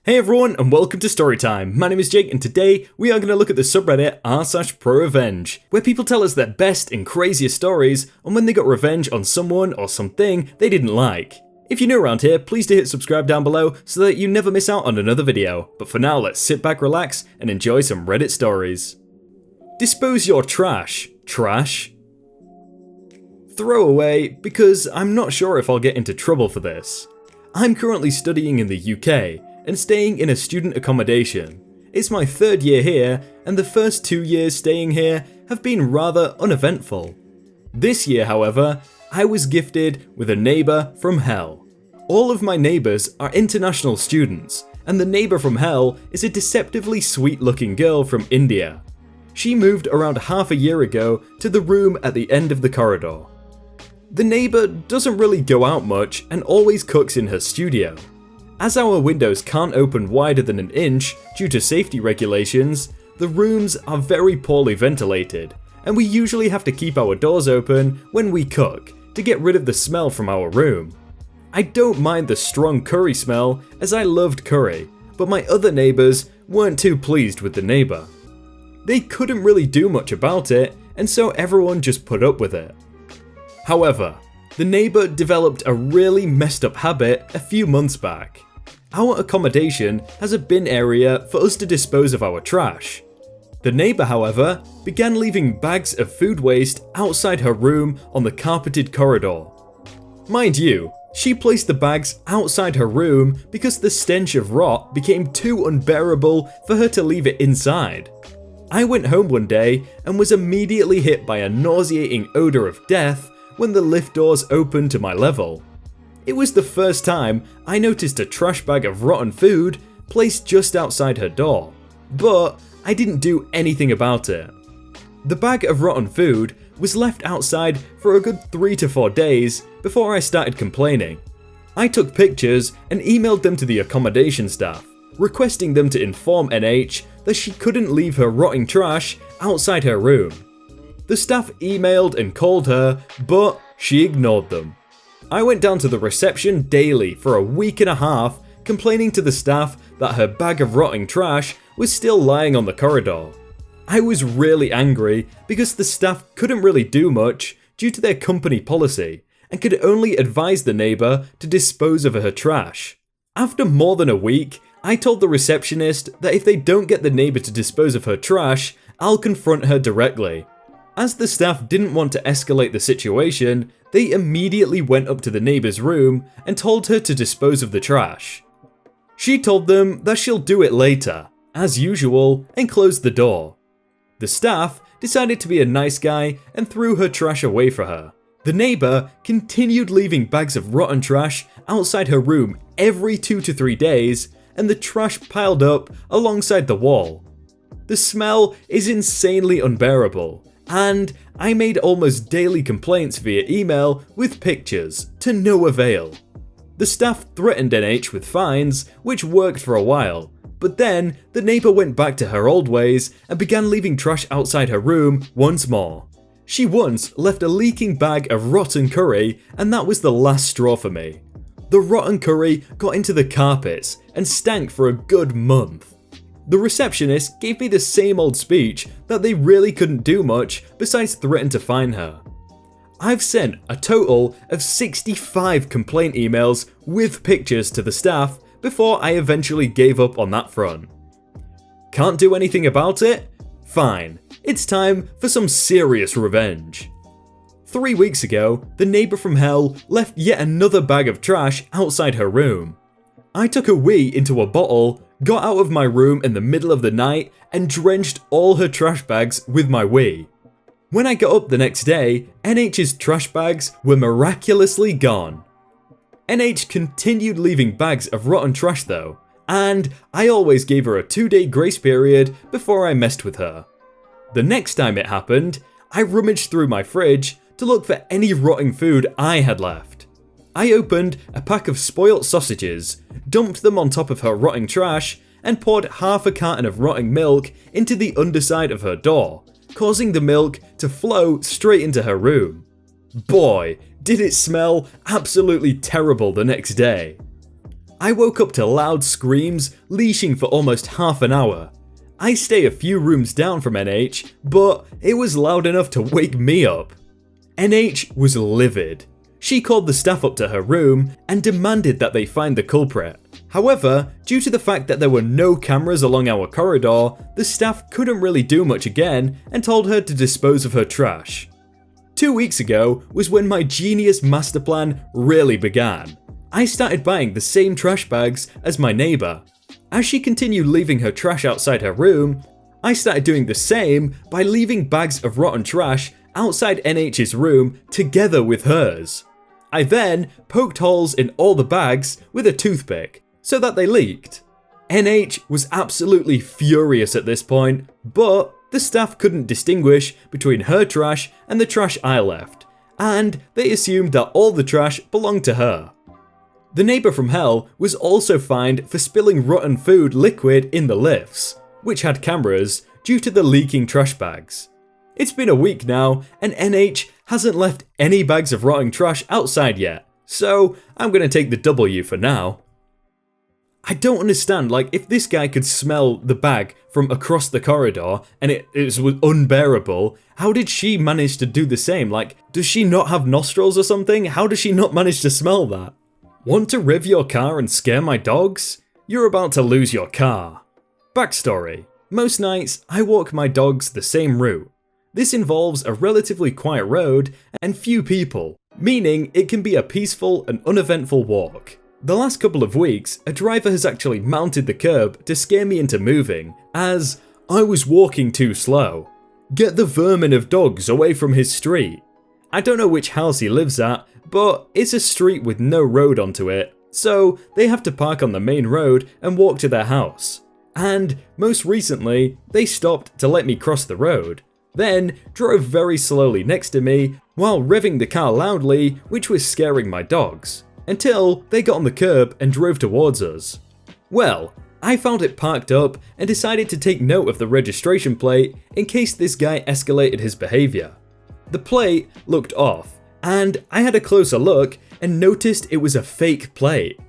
Hey everyone, and welcome to Storytime. My name is Jake, and today we are going to look at the subreddit r/prorevenge, where people tell us their best and craziest stories on when they got revenge on someone or something they didn't like. If you're new around here, please do hit subscribe down below so that you never miss out on another video. But for now, let's sit back, relax, and enjoy some Reddit stories. Dispose your trash. Trash? Throw away, because I'm not sure if I'll get into trouble for this. I'm currently studying in the UK, and staying in a student accommodation. It's my third year here, and the first 2 years staying here have been rather uneventful. This year, however, I was gifted with a neighbour from hell. All of my neighbours are international students, and the neighbour from hell is a deceptively sweet-looking girl from India. She moved around half a year ago to the room at the end of the corridor. The neighbour doesn't really go out much and always cooks in her studio. As our windows can't open wider than an inch due to safety regulations, the rooms are very poorly ventilated, and we usually have to keep our doors open when we cook to get rid of the smell from our room. I don't mind the strong curry smell, as I loved curry, but my other neighbours weren't too pleased with the neighbour. They couldn't really do much about it, and so everyone just put up with it. However, the neighbour developed a really messed up habit a few months back. Our accommodation has a bin area for us to dispose of our trash. The neighbour, however, began leaving bags of food waste outside her room on the carpeted corridor. Mind you, she placed the bags outside her room because the stench of rot became too unbearable for her to leave it inside. I went home one day and was immediately hit by a nauseating odour of death when the lift doors opened to my level. It was the first time I noticed a trash bag of rotten food placed just outside her door, but I didn't do anything about it. The bag of rotten food was left outside for a good 3 to 4 days before I started complaining. I took pictures and emailed them to the accommodation staff, requesting them to inform NH that she couldn't leave her rotting trash outside her room. The staff emailed and called her, but she ignored them. I went down to the reception daily for a week and a half, complaining to the staff that her bag of rotting trash was still lying on the corridor. I was really angry because the staff couldn't really do much due to their company policy and could only advise the neighbour to dispose of her trash. After more than a week, I told the receptionist that if they don't get the neighbour to dispose of her trash, I'll confront her directly. As the staff didn't want to escalate the situation, they immediately went up to the neighbour's room and told her to dispose of the trash. She told them that she'll do it later, as usual, and closed the door. The staff decided to be a nice guy and threw her trash away for her. The neighbour continued leaving bags of rotten trash outside her room every 2 to 3 days, and the trash piled up alongside the wall. The smell is insanely unbearable, and I made almost daily complaints via email with pictures, to no avail. The staff threatened NH with fines, which worked for a while, but then the neighbour went back to her old ways and began leaving trash outside her room once more. She once left a leaking bag of rotten curry, and that was the last straw for me. The rotten curry got into the carpets and stank for a good month. The receptionist gave me the same old speech that they really couldn't do much besides threaten to fine her. I've sent a total of 65 complaint emails with pictures to the staff before I eventually gave up on that front. Can't do anything about it? Fine, it's time for some serious revenge. 3 weeks ago, the neighbour from hell left yet another bag of trash outside her room. I took a wee into a bottle, got out of my room in the middle of the night, and drenched all her trash bags with my wee. When I got up the next day, NH's trash bags were miraculously gone. NH continued leaving bags of rotten trash though, and I always gave her a 2-day grace period before I messed with her. The next time it happened, I rummaged through my fridge to look for any rotting food I had left. I opened a pack of spoilt sausages, dumped them on top of her rotting trash, and poured half a carton of rotting milk into the underside of her door, causing the milk to flow straight into her room. Boy, did it smell absolutely terrible the next day. I woke up to loud screams, leashing for almost half an hour. I stay a few rooms down from NH, but it was loud enough to wake me up. NH was livid. She called the staff up to her room and demanded that they find the culprit. However, due to the fact that there were no cameras along our corridor, the staff couldn't really do much again and told her to dispose of her trash. 2 weeks ago was when my genius master plan really began. I started buying the same trash bags as my neighbour. As she continued leaving her trash outside her room, I started doing the same by leaving bags of rotten trash outside NH's room together with hers. I then poked holes in all the bags with a toothpick so that they leaked. NH was absolutely furious at this point, but the staff couldn't distinguish between her trash and the trash I left, and they assumed that all the trash belonged to her. The neighbour from hell was also fined for spilling rotten food liquid in the lifts, which had cameras, due to the leaking trash bags. It's been a week now, and NH hasn't left any bags of rotting trash outside yet, so I'm gonna take the W for now. I don't understand, like, if this guy could smell the bag from across the corridor and it was unbearable, how did she manage to do the same? Like, does she not have nostrils or something? How does she not manage to smell that? Want to rev your car and scare my dogs? You're about to lose your car. Backstory. Most nights, I walk my dogs the same route. This involves a relatively quiet road and few people, meaning it can be a peaceful and uneventful walk. The last couple of weeks, a driver has actually mounted the curb to scare me into moving, as I was walking too slow. Get the vermin of dogs away from his street. I don't know which house he lives at, but it's a street with no road onto it, so they have to park on the main road and walk to their house. And most recently, they stopped to let me cross the road, then drove very slowly next to me while revving the car loudly, which was scaring my dogs, until they got on the curb and drove towards us. Well, I found it parked up and decided to take note of the registration plate in case this guy escalated his behaviour. The plate looked off, and I had a closer look and noticed it was a fake plate.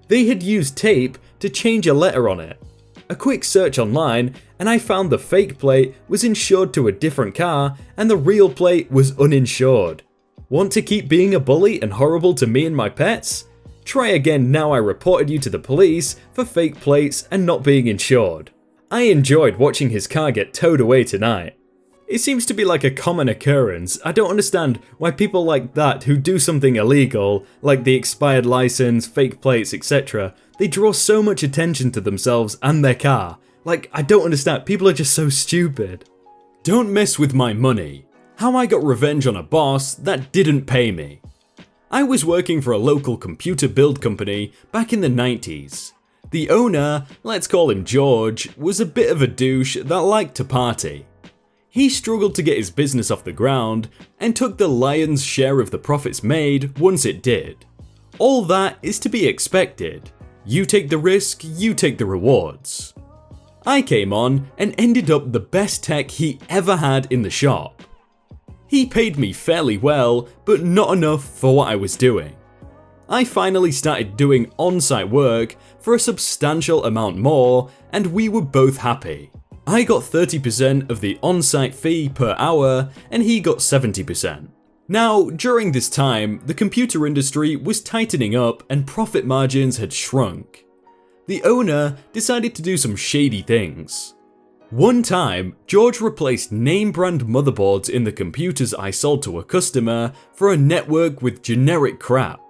They had used tape to change a letter on it. A quick search online and I found the fake plate was insured to a different car and the real plate was uninsured. Want to keep being a bully and horrible to me and my pets? Try again now I reported you to the police for fake plates and not being insured. I enjoyed watching his car get towed away tonight. It seems to be like a common occurrence. I don't understand why people like that who do something illegal, like the expired license, fake plates, etc., they draw so much attention to themselves and their car. Like, I don't understand, people are just so stupid. Don't mess with my money. How I got revenge on a boss that didn't pay me. I was working for a local computer build company back in the 90s. The owner, let's call him George, was a bit of a douche that liked to party. He struggled to get his business off the ground and took the lion's share of the profits made once it did. All that is to be expected. You take the risk, you take the rewards. I came on and ended up the best tech he ever had in the shop. He paid me fairly well, but not enough for what I was doing. I finally started doing on-site work for a substantial amount more, and we were both happy. I got 30% of the on-site fee per hour, and he got 70%. Now, during this time, the computer industry was tightening up and profit margins had shrunk. The owner decided to do some shady things. One time, George replaced name brand motherboards in the computers I sold to a customer for a network with generic crap.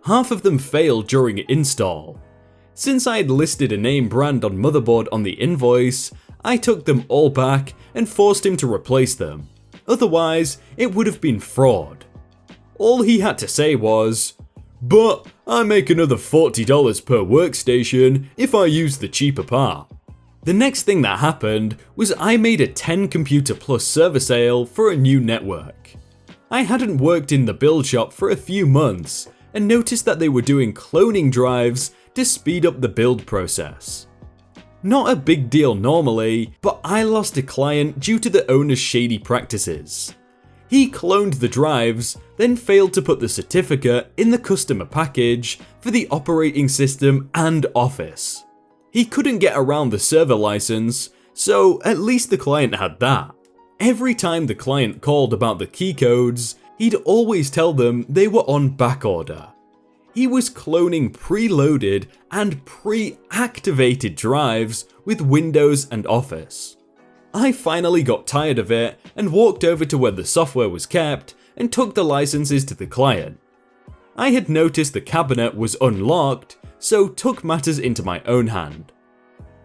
Half of them failed during install. Since I had listed a name brand on motherboard on the invoice, I took them all back and forced him to replace them. Otherwise, it would have been fraud. All he had to say was, "But I make another $40 per workstation if I use the cheaper part." The next thing that happened was I made a 10 computer plus server sale for a new network. I hadn't worked in the build shop for a few months and noticed that they were doing cloning drives to speed up the build process. Not a big deal normally, but I lost a client due to the owner's shady practices. He cloned the drives, then failed to put the certificate in the customer package for the operating system and office. He couldn't get around the server license, so at least the client had that. Every time the client called about the key codes, he'd always tell them they were on backorder. He was cloning preloaded and pre-activated drives with Windows and Office. I finally got tired of it and walked over to where the software was kept and took the licenses to the client. I had noticed the cabinet was unlocked, so took matters into my own hand.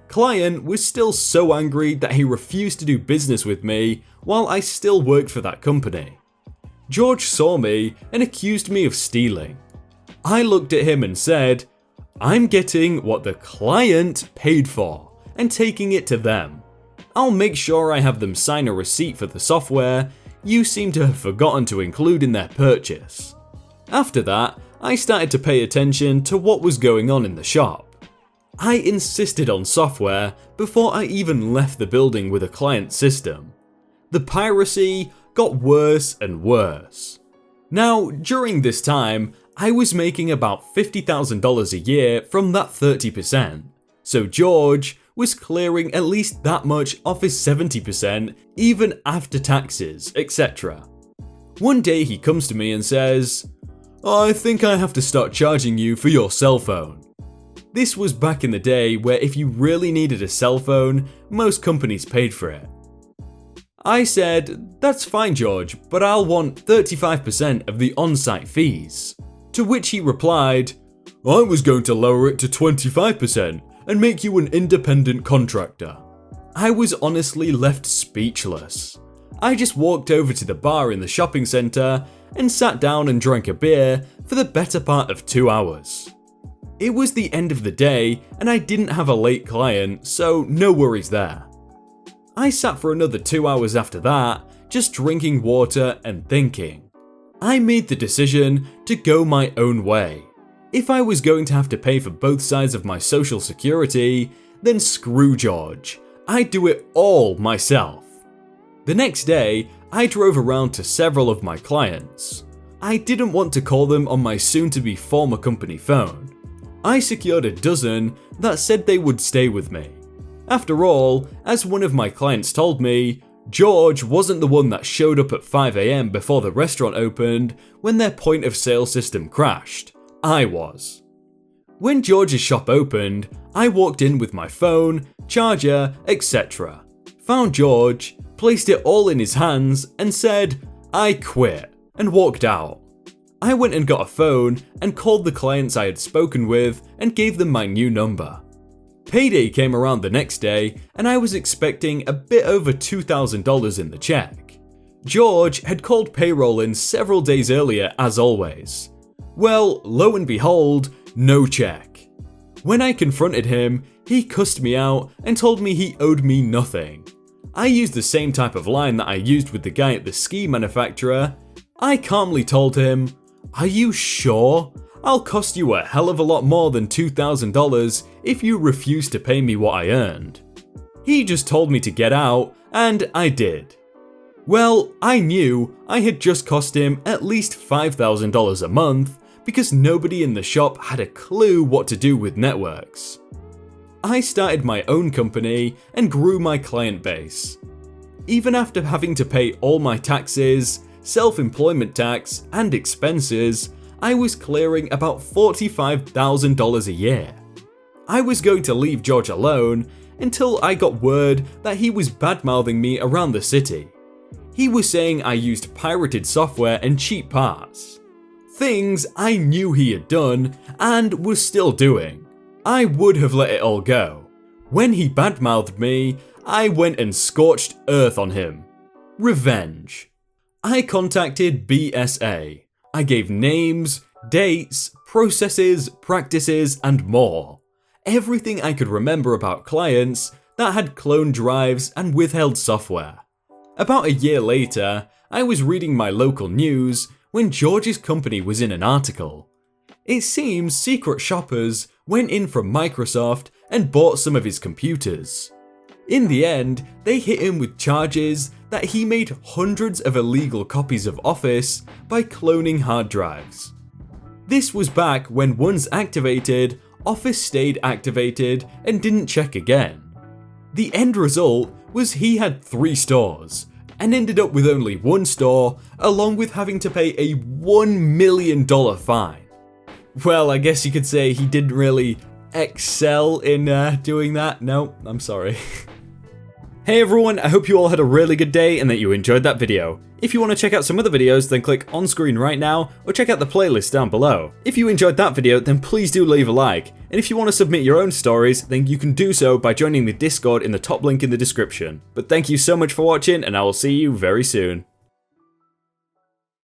Client was still so angry that he refused to do business with me while I still worked for that company. George saw me and accused me of stealing. I looked at him and said, "I'm getting what the client paid for and taking it to them. I'll make sure I have them sign a receipt for the software you seem to have forgotten to include in their purchase." After that, I started to pay attention to what was going on in the shop. I insisted on software before I even left the building with a client system. The piracy got worse and worse. Now, during this time, I was making about $50,000 a year from that 30%, so George was clearing at least that much off his 70% even after taxes, etc. One day he comes to me and says, "I think I have to start charging you for your cell phone." This was back in the day where if you really needed a cell phone, most companies paid for it. I said, "That's fine, George, but I'll want 35% of the on-site fees." To which he replied, "I was going to lower it to 25% and make you an independent contractor." I was honestly left speechless. I just walked over to the bar in the shopping centre and sat down and drank a beer for the better part of 2 hours. It was the end of the day and I didn't have a late client, so no worries there. I sat for another 2 hours after that, just drinking water and thinking. I made the decision to go my own way. If I was going to have to pay for both sides of my social security, then screw George. I'd do it all myself. The next day, I drove around to several of my clients. I didn't want to call them on my soon-to-be former company phone. I secured a dozen that said they would stay with me. After all, as one of my clients told me, George wasn't the one that showed up at 5 AM before the restaurant opened when their point of sale system crashed. I was. When George's shop opened, I walked in with my phone, charger, etc. Found George, placed it all in his hands and said, "I quit," and walked out. I went and got a phone and called the clients I had spoken with and gave them my new number. Payday came around the next day and I was expecting a bit over $2,000 in the check. George had called payroll in several days earlier as always. Well, lo and behold, no check. When I confronted him, he cussed me out and told me he owed me nothing. I used the same type of line that I used with the guy at the ski manufacturer. I calmly told him, "Are you sure? I'll cost you a hell of a lot more than $2,000 if you refuse to pay me what I earned." He just told me to get out, and I did. Well, I knew I had just cost him at least $5,000 a month because nobody in the shop had a clue what to do with networks. I started my own company and grew my client base. Even after having to pay all my taxes, self-employment tax, and expenses, I was clearing about $45,000 a year. I was going to leave George alone until I got word that he was bad-mouthing me around the city. He was saying I used pirated software and cheap parts. Things I knew he had done and was still doing. I would have let it all go. When he bad-mouthed me, I went and scorched earth on him. Revenge. I contacted BSA. I gave names, dates, processes, practices, and more. Everything I could remember about clients that had cloned drives and withheld software. About a year later, I was reading my local news when George's company was in an article. It seems secret shoppers went in from Microsoft and bought some of his computers. In the end, they hit him with charges that he made hundreds of illegal copies of Office by cloning hard drives. This was back when once activated, Office stayed activated and didn't check again. The end result was he had 3 stores, and ended up with only 1 store, along with having to pay a $1 million fine. Well, I guess you could say he didn't really excel in doing that. No, I'm sorry. Hey everyone, I hope you all had a really good day and that you enjoyed that video. If you want to check out some other videos, then click on screen right now, or check out the playlist down below. If you enjoyed that video, then please do leave a like, and if you want to submit your own stories, then you can do so by joining the Discord in the top link in the description. But thank you so much for watching, and I will see you very soon.